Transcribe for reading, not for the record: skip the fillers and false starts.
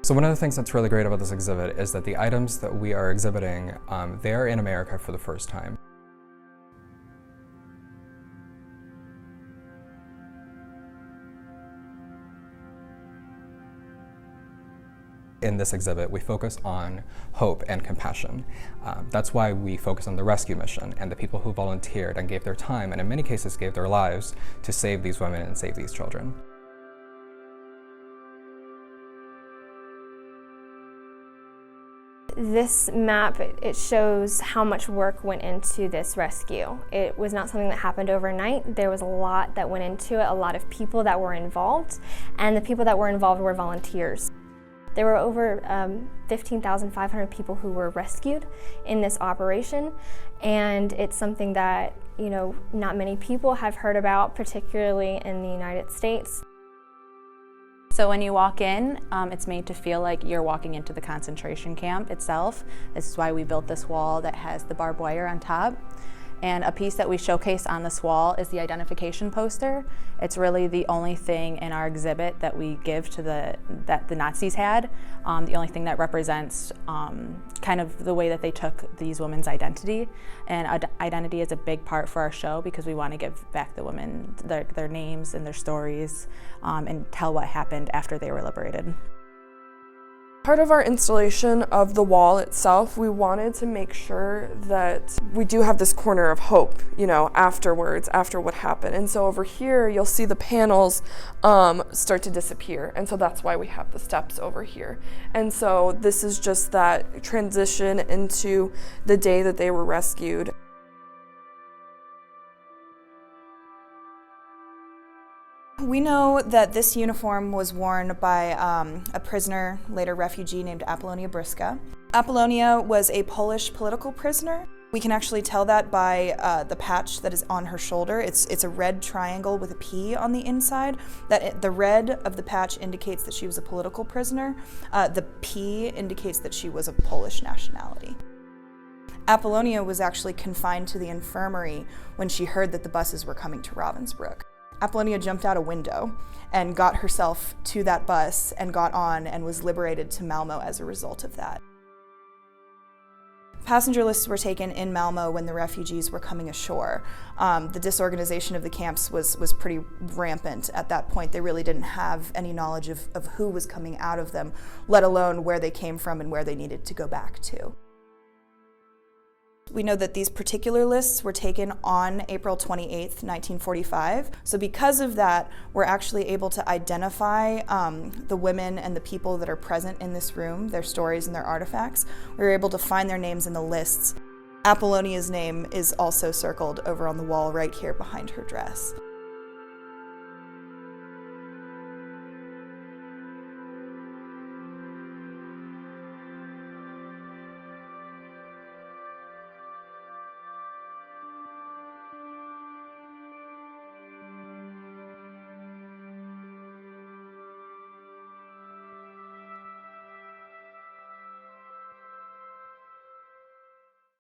So one of the things that's really great about this exhibit is that the items that we are exhibiting, they are in America for the first time. In this exhibit, we focus on hope and compassion. That's why we focus on the rescue mission and the people who volunteered and gave their time, and in many cases gave their lives, to save these women and save these children. This map, it shows how much work went into this rescue. It was not something that happened overnight. There was a lot that went into it, a lot of people that were involved, and the people that were involved were volunteers. There were over 15,500 people who were rescued in this operation, and it's something that, not many people have heard about, particularly in the United States. So when you walk in, it's made to feel like you're walking into the concentration camp itself. This is why we built this wall that has the barbed wire on top. And a piece that we showcase on this wall is the identification poster. It's really the only thing in our exhibit that we give to that the Nazis had. The only thing that represents kind of the way that they took these women's identity. And identity is a big part for our show because we want to give back the women their names and their stories and tell what happened after they were liberated. Part of our installation of the wall itself, we wanted to make sure that we do have this corner of hope, afterwards, after what happened. And so over here, you'll see the panels start to disappear. And so that's why we have the steps over here. And so this is just that transition into the day that they were rescued. We know that this uniform was worn by a prisoner, later refugee, named Apollonia Bryska. Apollonia was a Polish political prisoner. We can actually tell that by the patch that is on her shoulder. It's a red triangle with a P on the inside. The red of the patch indicates that she was a political prisoner. The P indicates that she was of Polish nationality. Apollonia was actually confined to the infirmary when she heard that the buses were coming to Ravensbrück. Apollonia jumped out a window and got herself to that bus and got on and was liberated to Malmö as a result of that. Passenger lists were taken in Malmö when the refugees were coming ashore. The disorganization of the camps was pretty rampant at that point. They really didn't have any knowledge of who was coming out of them, let alone where they came from and where they needed to go back to. We know that these particular lists were taken on April 28th, 1945. So because of that, we're actually able to identify the women and the people that are present in this room, their stories and their artifacts. We were able to find their names in the lists. Apollonia's name is also circled over on the wall right here behind her dress.